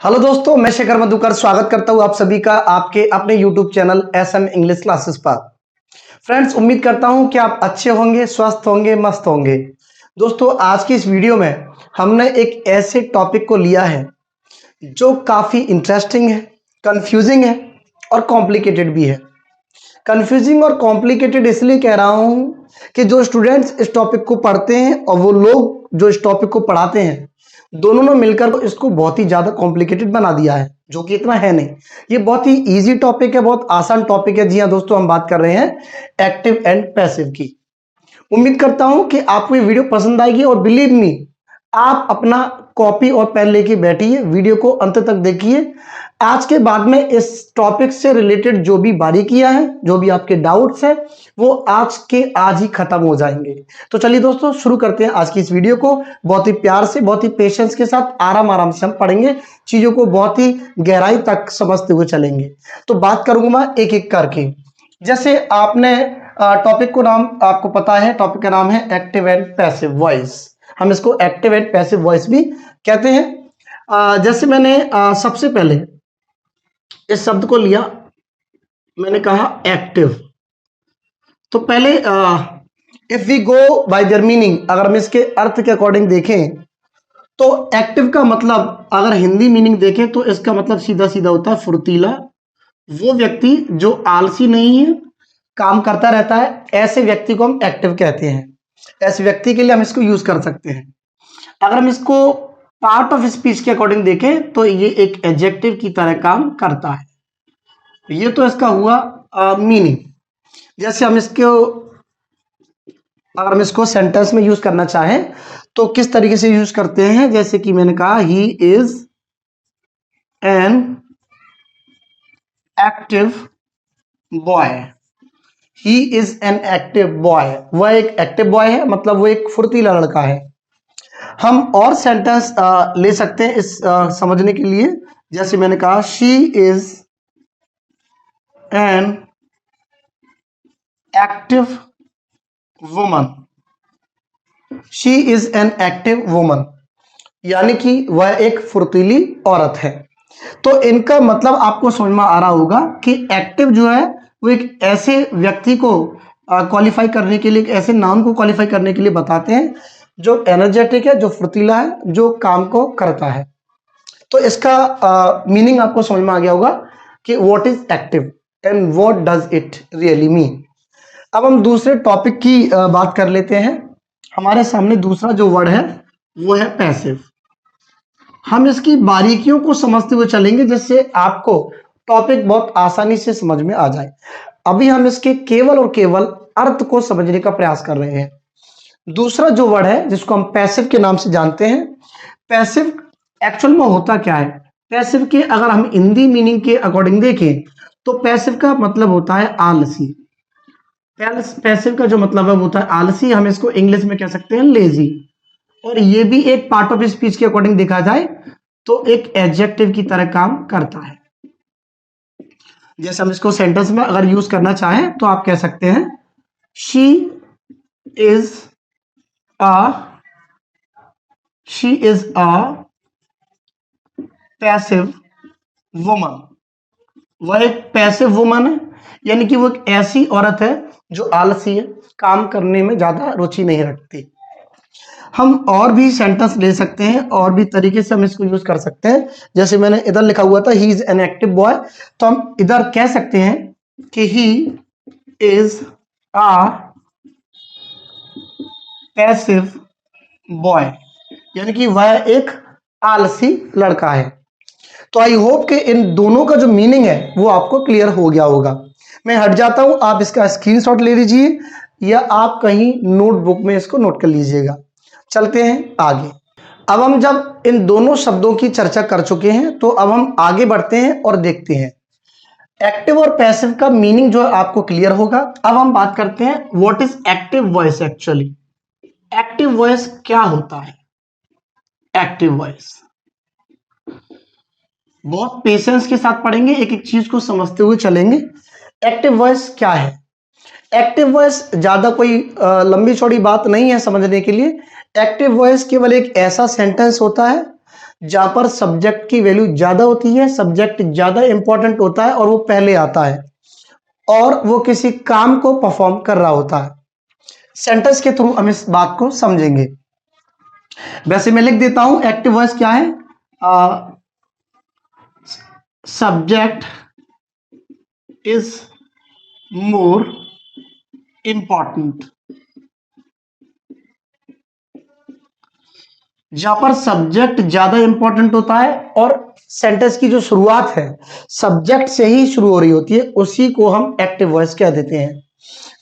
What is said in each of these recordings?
Hello दोस्तों, मैं शेखर मधुकर स्वागत करता हूं आप सभी का आपके अपने YouTube channel SM English classes पर। फ्रेंड्स, उम्मीद करता हूं कि आप अच्छे होंगे, स्वस्थ होंगे, मस्त होंगे। दोस्तों, आज की इस वीडियो में हमने एक ऐसे टॉपिक को लिया है जो काफ़ी इंटरेस्टिंग है, कंफ्यूजिंग है और कॉम्प्लिकेटेड भी है। कंफ्यूजिंग और कॉम्प्लिकेटेड इसलिए कह रहा हूं कि जो स्टूडेंट्स इस टॉपिक को पढ़ते हैं और वो लोग जो इस टॉपिक को पढ़ाते हैं, दोनों ने मिलकर इसको बहुत ही ज्यादा कॉम्प्लिकेटेड बना दिया है, जो कि इतना है नहीं। ये बहुत ही इजी टॉपिक है, बहुत आसान टॉपिक है। जी हाँ दोस्तों, हम बात कर रहे हैं एक्टिव एंड पैसिव की। उम्मीद करता हूं कि आपको ये वीडियो पसंद आएगी और बिलीव मी, आप अपना कॉपी और पेन लेके बैठिए, वीडियो को अंत तक देखिए। आज के बाद में इस टॉपिक से रिलेटेड जो भी बारीकियां हैं, जो भी आपके डाउट्स हैं, वो आज के आज ही खत्म हो जाएंगे। तो चलिए दोस्तों, शुरू करते हैं आज की इस वीडियो को। बहुत ही प्यार से, बहुत ही पेशेंस के साथ, आराम आराम से हम पढ़ेंगे, चीजों को बहुत ही गहराई तक समझते हुए चलेंगे। तो बात करूंगा मैं एक एक करके। जैसे आपने टॉपिक को नाम आपको पता है, टॉपिक का नाम है एक्टिव एंड पैसिव वॉइस। हम इसको एक्टिव एंड पैसिव वॉइस भी कहते हैं। जैसे मैंने सबसे पहले इस शब्द को लिया, मैंने कहा एक्टिव। तो पहले if we go by their meaning, अगर हम इसके अर्थ के अकॉर्डिंग देखें तो एक्टिव का मतलब, अगर हिंदी मीनिंग देखें तो इसका मतलब सीधा सीधा होता है फुर्तीला। वो व्यक्ति जो आलसी नहीं है, काम करता रहता है, ऐसे व्यक्ति को हम एक्टिव कहते हैं। ऐसे व्यक्ति के लिए हम इसको यूज कर सकते हैं। अगर हम इसको पार्ट ऑफ स्पीच के अकॉर्डिंग देखें तो ये एक एडजेक्टिव की तरह काम करता है। ये तो इसका हुआ मीनिंग। जैसे हम इसको, अगर हम इसको सेंटेंस में यूज करना चाहें तो किस तरीके से यूज करते हैं, जैसे कि मैंने कहा he is an active boy. He is an active boy, वह एक एक्टिव बॉय है, मतलब वो एक फुर्तीला लड़का है। हम और सेंटेंस ले सकते हैं इस समझने के लिए। जैसे मैंने कहा she is an active woman. She is an active woman, यानी कि वह एक फुर्तीली औरत है। तो इनका मतलब आपको समझ में आ रहा होगा कि एक्टिव जो है वो एक ऐसे व्यक्ति को क्वालिफाई करने के लिए, एक ऐसे नाउन को क्वालिफाई करने के लिए बताते हैं जो एनर्जेटिक है, जो फुर्तीला है, जो काम को करता है। तो इसका मीनिंग आपको समझ में आ गया होगा कि what is active and what does it really mean. अब हम दूसरे टॉपिक की बात कर लेते हैं। हमारे सामने दूसरा जो वर्ड है वो है पैसिव। हम इसकी बारीकियों को समझते हुए चलेंगे जिससे आपको टॉपिक बहुत आसानी से समझ में आ जाए। अभी हम इसके केवल और केवल अर्थ को समझने का प्रयास कर रहे हैं। दूसरा जो वर्ड है जिसको हम पैसिव के नाम से जानते हैं, पैसिव एक्चुअल में होता क्या है? पैसिव के अगर हम हिंदी मीनिंग के अकॉर्डिंग देखें तो पैसिव का मतलब होता है आलसी। पैसिव का जो मतलब है वो होता है आलसी। हम इसको इंग्लिश में कह सकते हैं लेजी। और ये भी एक पार्ट ऑफ स्पीच के अकॉर्डिंग देखा जाए तो एक एडजेक्टिव की तरह काम करता है। जैसे हम इसको सेंटेंस में अगर यूज करना चाहें तो आप कह सकते हैं she is a passive woman. वह एक पैसिव वुमन है, यानी कि वो एक ऐसी औरत है जो आलसी है, काम करने में ज्यादा रुचि नहीं रखती। हम और भी सेंटेंस ले सकते हैं, और भी तरीके से हम इसको यूज कर सकते हैं। जैसे मैंने इधर लिखा हुआ था he is an active boy, तो हम इधर कह सकते हैं कि he is a passive boy, यानी कि वह एक आलसी लड़का है। तो आई होप कि इन दोनों का जो मीनिंग है वो आपको क्लियर हो गया होगा। मैं हट जाता हूं, आप इसका स्क्रीनशॉट ले लीजिए या आप कहीं नोटबुक में इसको नोट कर लीजिएगा। चलते हैं आगे। अब हम जब इन दोनों शब्दों की चर्चा कर चुके हैं तो अब हम आगे बढ़ते हैं और देखते हैं एक्टिव और पैसिव का मीनिंग जो है आपको क्लियर होगा। अब हम बात करते हैं what is active voice actually. Active voice क्या होता है? एक्टिव वॉइस बहुत पेशेंस के साथ पढ़ेंगे, एक एक चीज को समझते हुए चलेंगे। एक्टिव वॉइस क्या है? एक्टिव वॉइस ज्यादा कोई लंबी चौड़ी बात नहीं है समझने के लिए। एक्टिव वॉइस केवल एक ऐसा सेंटेंस होता है जहां पर सब्जेक्ट की वैल्यू ज्यादा होती है, सब्जेक्ट ज्यादा इंपॉर्टेंट होता है और वो पहले आता है और वो किसी काम को परफॉर्म कर रहा होता है। सेंटेंस के थ्रू हम इस बात को समझेंगे। वैसे मैं लिख देता हूं, एक्टिव वॉइस क्या है? Subject is more important. जहां पर सब्जेक्ट ज्यादा इंपॉर्टेंट होता है और सेंटेंस की जो शुरुआत है सब्जेक्ट से ही शुरू हो रही होती है, उसी को हम एक्टिव वॉइस कह देते हैं।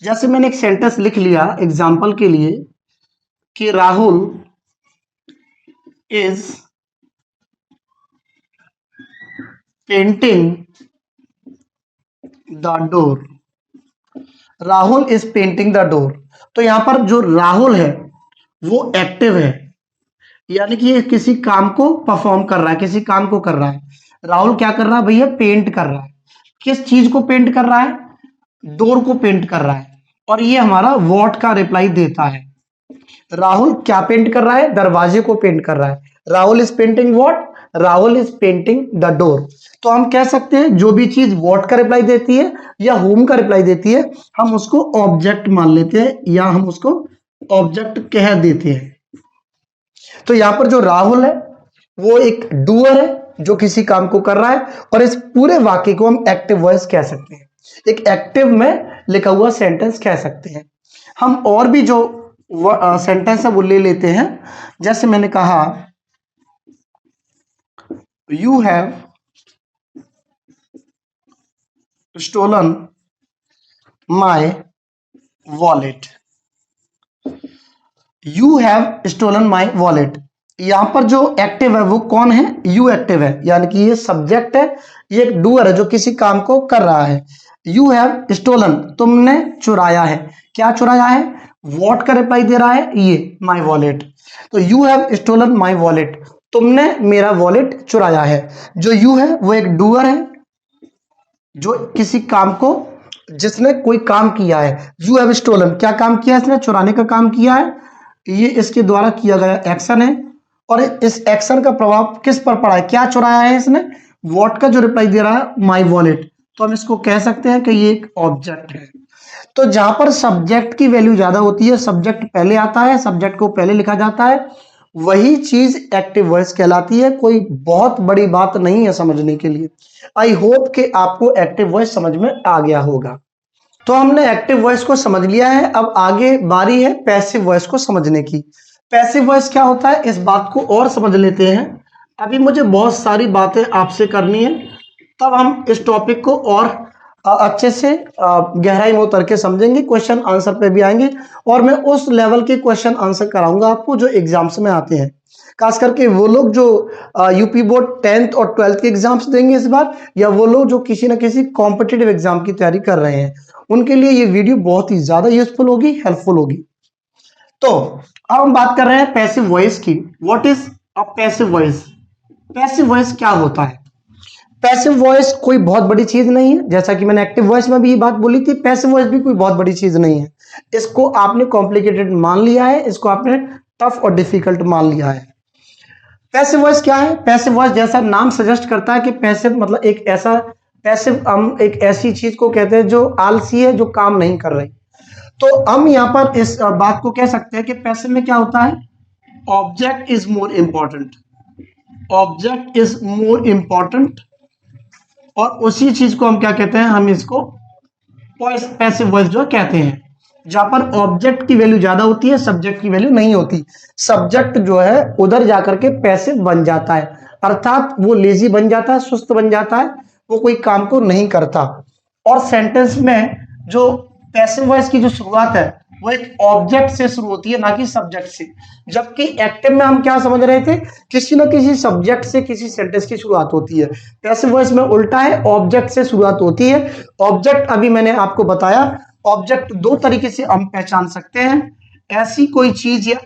जैसे मैंने एक सेंटेंस लिख लिया एग्जांपल के लिए कि Rahul is painting the door. Rahul is painting the door. तो यहां पर जो राहुल है वो एक्टिव है, यानी कि ये किसी काम को परफॉर्म कर रहा है, किसी काम को कर रहा है। राहुल क्या कर रहा है भैया? पेंट कर रहा है। किस चीज को पेंट कर रहा है? डोर को पेंट कर रहा है। और ये हमारा व्हाट का रिप्लाई देता है। राहुल क्या पेंट कर रहा है? दरवाजे को पेंट कर रहा है। Rahul is painting what? Rahul is painting the door. तो हम कह सकते हैं जो भी चीज व्हाट का रिप्लाई देती है या होम का रिप्लाई देती है, हम उसको ऑब्जेक्ट मान लेते हैं या हम उसको ऑब्जेक्ट कह देते हैं। तो यहां पर जो राहुल है वो एक डूअर है जो किसी काम को कर रहा है, और इस पूरे वाक्य को हम एक्टिव वॉइस कह सकते हैं, एक एक्टिव में लिखा हुआ सेंटेंस कह सकते हैं। हम और भी जो सेंटेंस है वो ले लेते हैं। जैसे मैंने कहा you have stolen my wallet. You have stolen my wallet. यहां पर जो एक्टिव है वो कौन है? यू एक्टिव है, यानी कि ये सब्जेक्ट है, ये एक डूअर है जो किसी काम को कर रहा है। यू हैव स्टोलन, तुमने चुराया है। क्या चुराया है? वॉट का रिप्लाई दे रहा है ये माई वॉलेट। तो you have stolen my wallet, तुमने मेरा वॉलेट चुराया है। जो यू है वो एक डूअर है जो किसी काम को, जिसने कोई काम किया है। यू हैव स्टोलन, क्या काम किया? इसने चुराने का काम किया है। ये इसके द्वारा किया गया एक्शन है और इस एक्शन का प्रभाव किस पर पड़ा है? क्या चुराया है इसने? वॉट का जो रिप्लाई दे रहा है माई वॉलेट। तो हम इसको कह सकते हैं कि ये एक ऑब्जेक्ट है। तो जहां पर सब्जेक्ट की वैल्यू ज्यादा होती है, सब्जेक्ट पहले आता है, सब्जेक्ट को पहले लिखा जाता है, वही चीज एक्टिव वॉइस कहलाती है। कोई बहुत बड़ी बात नहीं है समझने के लिए। आई होप कि आपको एक्टिव वॉइस समझ में आ गया होगा। तो हमने एक्टिव वॉइस को समझ लिया है, अब आगे बारी है पैसिव वॉइस को समझने की। पैसिव वॉइस क्या होता है इस बात को और समझ लेते हैं। अभी मुझे बहुत सारी बातें आपसे करनी है, तब हम इस टॉपिक को और अच्छे से गहराई में उतर के समझेंगे, क्वेश्चन आंसर पे भी आएंगे और मैं उस लेवल के क्वेश्चन आंसर कराऊंगा आपको जो एग्जाम्स में आते हैं। खास करके वो लोग जो यूपी बोर्ड 10th और 12th के एग्जाम्स देंगे इस बार, या वो लोग जो किसी ना किसी कॉम्पिटिटिव एग्जाम की तैयारी कर रहे हैं, उनके लिए ये वीडियो बहुत ही ज्यादा यूजफुल होगी, हेल्पफुल होगी। तो अब हम बात कर रहे हैं पैसिव वॉइस की। What is a passive voice? Passive voice क्या होता है? पैसिव वॉइस कोई बहुत बड़ी चीज नहीं है, जैसा कि मैंने एक्टिव वॉइस में भी ये बात बोली थी, पैसिव वॉइस भी कोई बहुत बड़ी चीज नहीं है। इसको आपने कॉम्प्लिकेटेड मान लिया है, इसको आपने टफ और डिफिकल्ट मान लिया है। पैसिव वॉइस क्या है? पैसिव वॉइस जैसा नाम सजेस्ट करता है कि पैसिव मतलब एक ऐसा, पैसिव हम एक ऐसी चीज को कहते हैं जो आलसी है, जो काम नहीं कर रही। तो हम यहां पर इस बात को कह सकते हैं कि पैसिव में क्या होता है? Object is more important. Object is more important और उसी चीज को हम क्या कहते हैं? हम इसको पैसिव वॉइस जो कहते हैं, जहां पर ऑब्जेक्ट की वैल्यू ज्यादा होती है, सब्जेक्ट की वैल्यू नहीं होती। सब्जेक्ट जो है उधर जाकर के पैसिव बन जाता है, अर्थात वो लेजी बन जाता है, सुस्त बन जाता है, वो कोई काम को नहीं करता। और सेंटेंस में जो पैसिव वॉइस की जो शुरुआत है वो एक ऑब्जेक्ट से शुरू होती है, ना कि सब्जेक्ट से। जबकि एक्टिव में हम क्या समझ रहे थे? किसी ना किसी सब्जेक्ट से किसी सेंटेंस की शुरुआत होती है। पैसिव वॉइस में उल्टा है, ऑब्जेक्ट से शुरुआत होती है। ऑब्जेक्ट अभी मैंने आपको बताया, ऑब्जेक्ट दो तरीके से हम पहचान सकते हैं। ऐसी कोई चीज या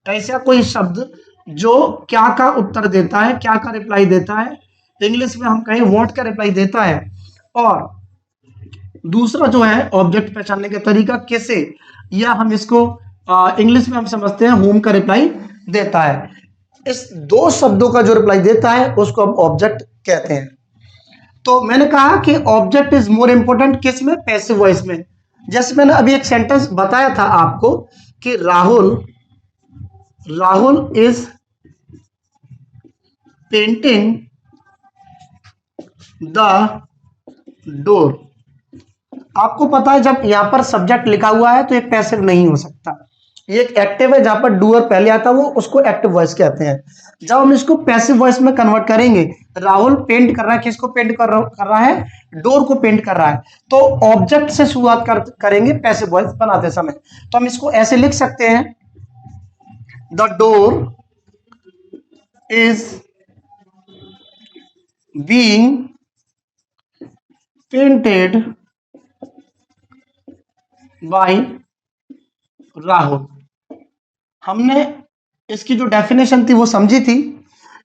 ऐसा कोई शब्द जो क्या का उत्तर देता है, क्या का रिप्लाई देता है, इंग्लिश में हम कहें व्हाट का रिप्लाई देता है। और दूसरा जो है ऑब्जेक्ट पहचानने का तरीका कैसे, या हम इसको इंग्लिश में हम समझते हैं होम का रिप्लाई देता है। इस दो शब्दों का जो रिप्लाई देता है उसको हम ऑब्जेक्ट कहते हैं। तो मैंने कहा कि ऑब्जेक्ट इज मोर इंपॉर्टेंट किस में, पैसिव वॉइस में। जैसे मैंने अभी एक सेंटेंस बताया था आपको कि Rahul is painting the door. आपको पता है जब यहां पर सब्जेक्ट लिखा हुआ है तो ये पैसिव नहीं हो सकता, ये एक एक्टिव है। जहां पर डूअर पहले आता है वो उसको एक्टिव वॉइस कहते हैं। जब हम इसको पैसिव वॉइस में कन्वर्ट करेंगे, राहुल पेंट कर रहा है, किसको पेंट कर रहा है, डोर को पेंट कर रहा है, तो ऑब्जेक्ट से शुरुआत करेंगे पैसिव वॉइस बनाते समय। तो हम इसको ऐसे लिख सकते हैं, the door is being painted bye Rahul. हमने इसकी जो डेफिनेशन थी वो समझी थी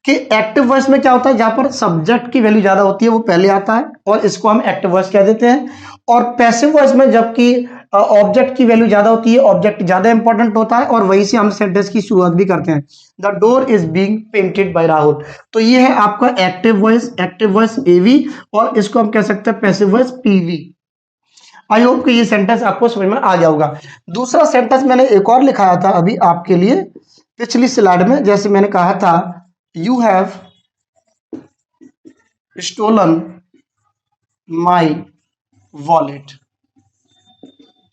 कि एक्टिव वॉइस में क्या होता है, जहां पर सब्जेक्ट की वैल्यू ज्यादा होती है वो पहले आता है और इसको हम एक्टिव वॉइस कह देते हैं। और पैसिव वॉइस में जबकि ऑब्जेक्ट की वैल्यू ज्यादा होती है, ऑब्जेक्ट ज्यादा इंपॉर्टेंट होता है और वहीं से हम सेंटेंस की शुरुआत भी करते हैं, the door is being painted bye Rahul. तो ये है आपका एक्टिव वॉइस एवी और इसको हम कह सकते हैं passive voice PV. I hope कि ये सेंटेंस आपको समझ में आ गया होगा। दूसरा सेंटेंस मैंने एक और लिखाया था अभी आपके लिए पिछली स्लाइड में, जैसे मैंने कहा था, you have stolen my wallet.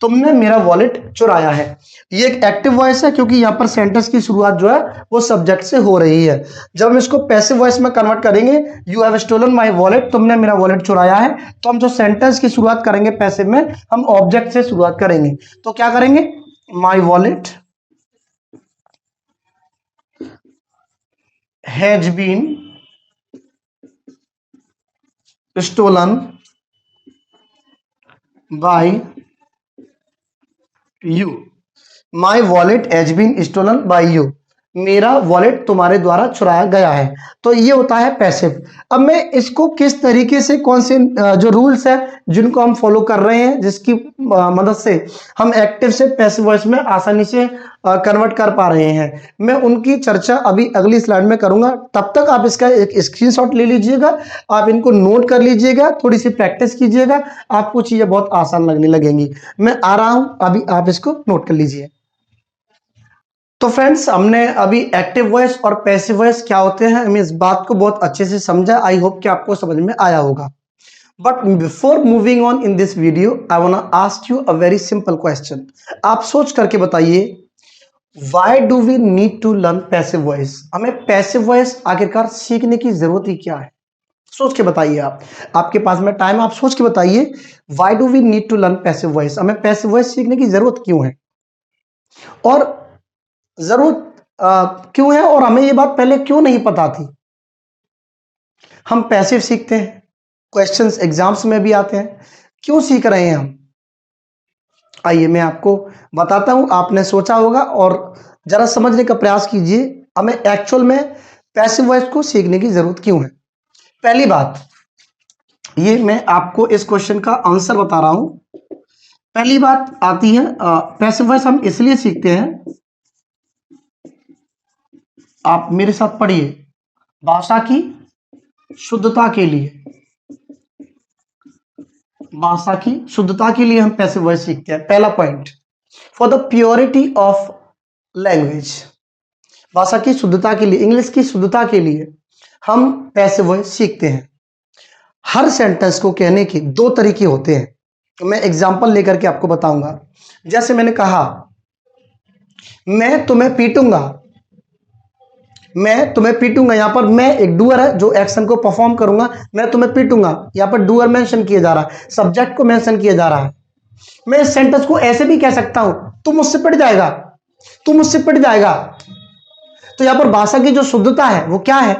तुमने मेरा वॉलेट चुराया है। ये एक एक्टिव वॉइस है क्योंकि यहां पर सेंटेंस की शुरुआत जो है वो सब्जेक्ट से हो रही है। जब हम इसको पैसिव वॉइस में कन्वर्ट करेंगे, you have stolen my wallet, तुमने मेरा वॉलेट चुराया है, तो हम जो सेंटेंस की शुरुआत करेंगे पैसिव में, हम ऑब्जेक्ट से शुरुआत करेंगे। तो क्या करेंगे, my wallet has been stolen by you. My wallet has been stolen by you, मेरा वॉलेट तुम्हारे द्वारा चुराया गया है। तो ये होता है पैसिव। अब मैं इसको किस तरीके से, कौन से जो रूल्स है जिनको हम फॉलो कर रहे हैं, जिसकी मदद से हम एक्टिव से पैसिव वॉइस में आसानी से कन्वर्ट कर पा रहे हैं, मैं उनकी चर्चा अभी अगली स्लाइड में करूंगा। तब तक आप इसका एक स्क्रीनशॉट ले लीजिएगा, आप इनको नोट कर लीजिएगा, थोड़ी सी प्रैक्टिस कीजिएगा, आपको चीजें बहुत आसान लगने लगेंगी। मैं आ रहा हूं, अभी आप इसको नोट कर लीजिए। तो फ्रेंड्स, हमने अभी एक्टिव वॉइस और पैसिव वॉइस क्या होते हैं, हमें इस बात को बहुत अच्छे से समझा। आई होप कि आपको समझ में आया होगा। But before moving on in this video, I want to ask you a very simple question. आप सोच करके बताइए, why do we need to learn passive voice? हमें पैसिव वॉइस आखिरकार सीखने की जरूरत ही क्या है? सोच के बताइए। आप, आपके पास में टाइम, आप सोच के बताइए, why do we need to learn passive voice? हमें पैसिव वॉइस सीखने की जरूरत क्यों है, और जरूरत क्यों है, और हमें ये बात पहले क्यों नहीं पता थी? हम पैसिव सीखते हैं, क्वेश्चंस एग्जाम्स में भी आते हैं, क्यों सीख रहे हैं हम? आइए मैं आपको बताता हूं। आपने सोचा होगा और जरा समझने का प्रयास कीजिए, हमें एक्चुअल में पैसिव वॉइस को सीखने की जरूरत क्यों है। पहली बात, ये मैं आपको इस क्वेश्चन का आंसर बता रहा हूं। पहली बात आती है, पैसिव वॉइस हम इसलिए सीखते हैं, आप मेरे साथ पढ़िए, भाषा की शुद्धता के लिए। भाषा की शुद्धता के लिए हम पैसिव वॉइस सीखते हैं। पहला point, for the purity of language. भाषा की शुद्धता के लिए, इंग्लिश की शुद्धता के लिए हम पैसिव वॉइस सीखते हैं। हर सेंटेंस को कहने के दो तरीके होते हैं, तो मैं एग्जांपल लेकर के आपको बताऊंगा। जैसे मैंने कहा, मैं तुम्हें पीटूंगा, मैं तुम्हें पीटूंगा, यहां पर मैं एक डूअर है जो एक्शन को परफॉर्म करूंगा, मैं तुम्हें पीटूंगा, यहां पर डूअर मेंशन किया जा रहा है, सब्जेक्ट को मेंशन किया जा रहा है। मैं इस सेंटेंस को ऐसे भी कह सकता हूं, तू मुझसे पिट जाएगा, तू मुझसे पिट जाएगा। तो यहां पर भाषा की जो शुद्धता है वो क्या है,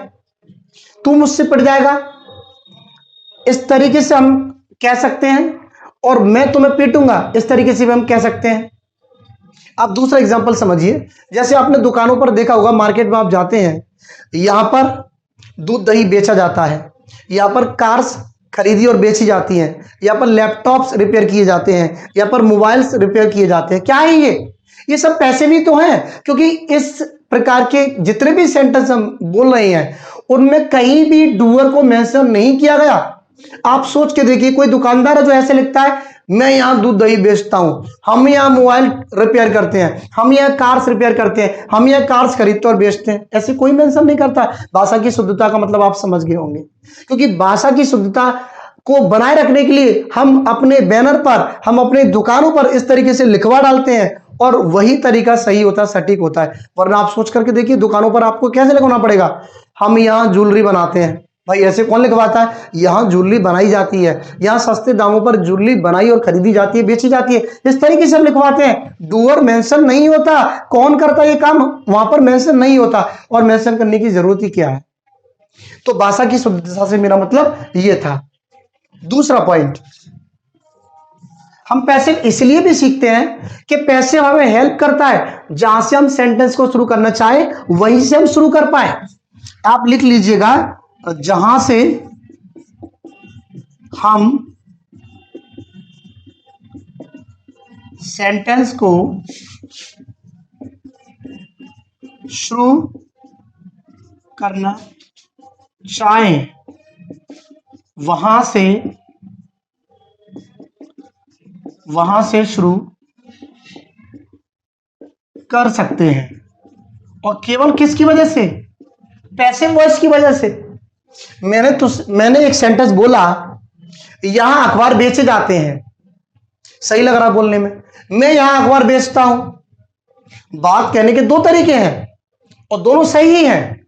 तू मुझसे पिट जाएगा, इस तरीके से हम कह सकते हैं, और मैं तुम्हें पीटूंगा इस तरीके से भी हम कह सकते हैं। आप दूसरा एग्जांपल समझिए, जैसे आपने दुकानों पर देखा होगा, मार्केट में आप जाते हैं, यहां पर दूध दही बेचा जाता है, यहां पर कार्स खरीदी और बेची जाती हैं, यहां पर लैपटॉप्स रिपेयर किए जाते हैं, यहां पर मोबाइल्स रिपेयर किए जाते हैं। क्या है ये सब पैसे भी तो हैं, क्योंकि इस प्रकार के जितने भी सेंटेंस हम बोल रहे हैं उनमें कहीं भी डूअर को मेंशन नहीं किया गया। आप सोच के देखिए, कोई दुकानदार है जो ऐसे लिखता है मैं यहां दूध दही बेचता हूं, हम यहां मोबाइल रिपेयर करते हैं, हम यहां कार्स रिपेयर करते हैं, हम यहां कार्स खरीदते और बेचते हैं, ऐसे कोई मेंशन नहीं करता। भाषा की शुद्धता का मतलब आप समझ गए होंगे, क्योंकि भाषा की शुद्धता को बनाए रखने के लिए हम अपने बैनर पर, हम अपने दुकानों पर इस तरीके से लिखवा डालते हैं और वही तरीका सही होता है, सटीक होता है। वरना आप सोच करके देखिए, दुकानों पर आपको कैसे लिखवाना पड़ेगा, हम यहाँ ज्वेलरी बनाते हैं, भाई ऐसे कौन लिखवाता है, यहाँ ज्वेलरी बनाई जाती है, यहाँ सस्ते दामों पर ज्वेलरी बनाई और खरीदी जाती है, बेची जाती है, इस तरीके से हम लिखवाते हैं। डूअर मेंशन नहीं होता, कौन करता है ये काम वहां पर मेंशन नहीं होता, और मेंशन करने की जरूरत ही क्या है। तो भाषा की शुद्धता से मेरा मतलब ये था। दूसरा पॉइंट, हम पैसिव इसलिए भी सीखते हैं कि पैसिव हमें हेल्प करता है, जहां से हम सेंटेंस को शुरू करना चाहे वहीं से हम शुरू कर पाए। आप लिख लीजिएगा, जहां से हम सेंटेंस को शुरू करना चाहें वहां से शुरू कर सकते हैं, और केवल किसकी वजह से, पैसिव वॉइस की वजह से। मैंने एक सेंटेंस बोला, यहां अखबार बेचे जाते हैं, सही लग रहा बोलने में, मैं यहां अखबार बेचता हूं। बात कहने के दो तरीके हैं और दोनों सही ही हैं,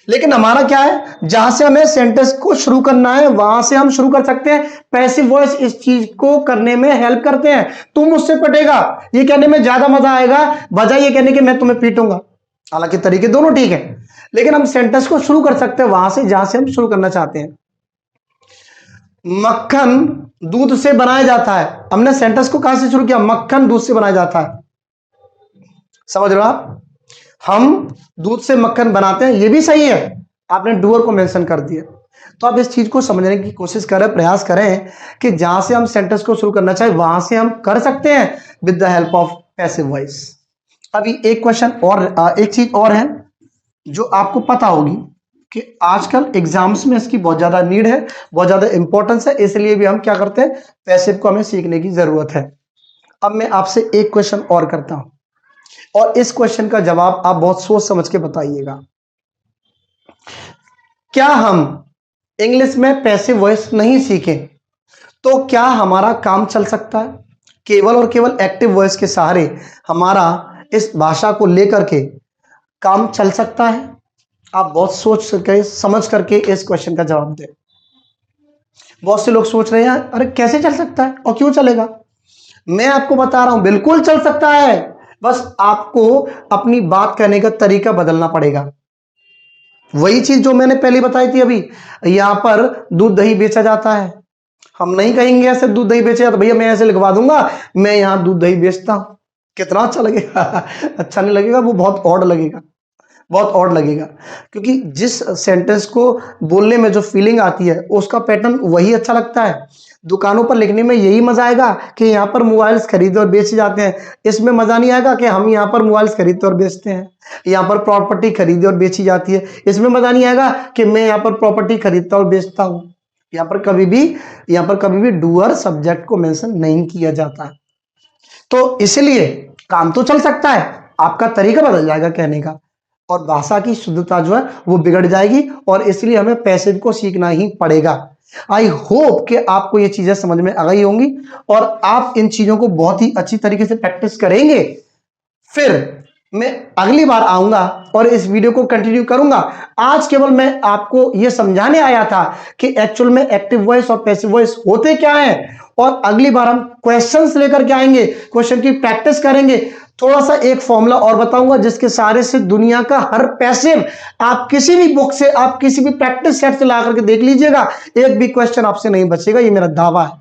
लेकिन हमारा क्या है, जहां से हमें सेंटेंस को शुरू करना है वहां से हम शुरू कर सकते हैं। पैसिव वॉइस इस चीज को करने में हेल्प करते हैं। तुम मुझसे पटेगा ये कहने में ज्यादा मजा आएगा बजाय ये कहने के मैं तुम्हें पीटूंगा। हालांकि तरीके दोनों ठीक है, लेकिन हम सेंटेंस को शुरू कर सकते हैं वहां से जहां से हम शुरू करना चाहते हैं। मक्खन दूध से बनाया जाता है, हमने सेंटेंस को कहां से शुरू किया, मक्खन दूध से बनाया जाता है, समझ रहे हो आप, हम दूध से मक्खन बनाते हैं, ये भी सही है, आपने डूअर को मेंशन कर दिया। तो आप इस चीज को समझने की कोशिश करें, प्रयास करें कि जहां से हम सेंटेंस को शुरू करना चाहे वहां से हम कर सकते हैं with the help of passive voice. अभी एक क्वेश्चन और, एक चीज और है जो आपको पता होगी कि आजकल एग्जाम्स में इसकी बहुत ज्यादा नीड है, बहुत ज्यादा इंपॉर्टेंस है, इसलिए भी हम क्या करते हैं, पैसिव को हमें सीखने की जरूरत है। अब मैं आपसे एक क्वेश्चन और करता हूं, और इस क्वेश्चन का जवाब आप बहुत सोच समझ के बताइएगा। क्या हम इंग्लिश में पैसिव वॉइस नहीं सीखें तो क्या हमारा काम चल सकता है? केवल और केवल एक्टिव वॉइस के सहारे हमारा इस भाषा को लेकर के काम चल सकता है? आप बहुत सोच करके समझ करके इस क्वेश्चन का जवाब दें। बहुत से लोग सोच रहे हैं अरे कैसे चल सकता है और क्यों चलेगा। मैं आपको बता रहा हूं बिल्कुल चल सकता है, बस आपको अपनी बात करने का तरीका बदलना पड़ेगा। वही चीज जो मैंने पहले बताई थी, अभी यहां पर दूध दही बेचा जाता है, हम नहीं कहेंगे ऐसे दूध दही बेचा तो भैया मैं ऐसे लिखवा दूंगा मैं यहां दूध दही बेचता हूं। कितना अच्छा लगेगा अच्छा नहीं लगेगा, वो बहुत ऑड लगेगा, बहुत ऑड लगेगा, क्योंकि जिस सेंटेंस को बोलने में जो फीलिंग आती है उसका पैटर्न वही अच्छा लगता है। दुकानों पर लिखने में यही मजा आएगा कि यहाँ पर मोबाइल्स खरीदे और बेचे जाते हैं, इसमें मजा नहीं आएगा कि हम यहाँ पर मोबाइल्स खरीदते और बेचते हैं। यहाँ पर प्रॉपर्टी खरीदी और बेची जाती है, इसमें मजा नहीं आएगा कि मैं यहाँ पर प्रॉपर्टी खरीदता और बेचता हूँ। यहाँ पर कभी भी डूअर सब्जेक्ट को मेंशन नहीं किया जाता। तो इसलिए काम तो चल सकता है, आपका तरीका बदल जाएगा कहने का, और भाषा की शुद्धता जो है वो बिगड़ जाएगी, और इसलिए हमें पैसिव को सीखना ही पड़ेगा। आई होप कि आपको ये चीजें समझ में आ गई होंगी और आप इन चीजों को बहुत ही अच्छी तरीके से प्रैक्टिस करेंगे। फिर मैं अगली बार आऊंगा और इस वीडियो को कंटिन्यू करूंगा। आज केवल मैं आपको यह समझाने आया था कि एक्चुअल में एक्टिव वॉइस और पैसिव वॉइस होते क्या है, और अगली बार हम क्वेश्चंस लेकर के आएंगे, क्वेश्चन की प्रैक्टिस करेंगे। थोड़ा सा एक फॉर्मूला और बताऊंगा जिसके सहारे से दुनिया का हर पैसिव आप किसी भी बुक से, आप किसी भी प्रैक्टिस सेट से ला करके देख लीजिएगा, एक भी क्वेश्चन आपसे नहीं बचेगा, ये मेरा दावा है।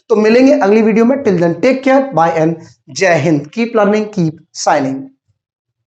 तो मिलेंगे अगली वीडियो में। Till then take care, bye and जय हिंद। Keep learning, keep signing.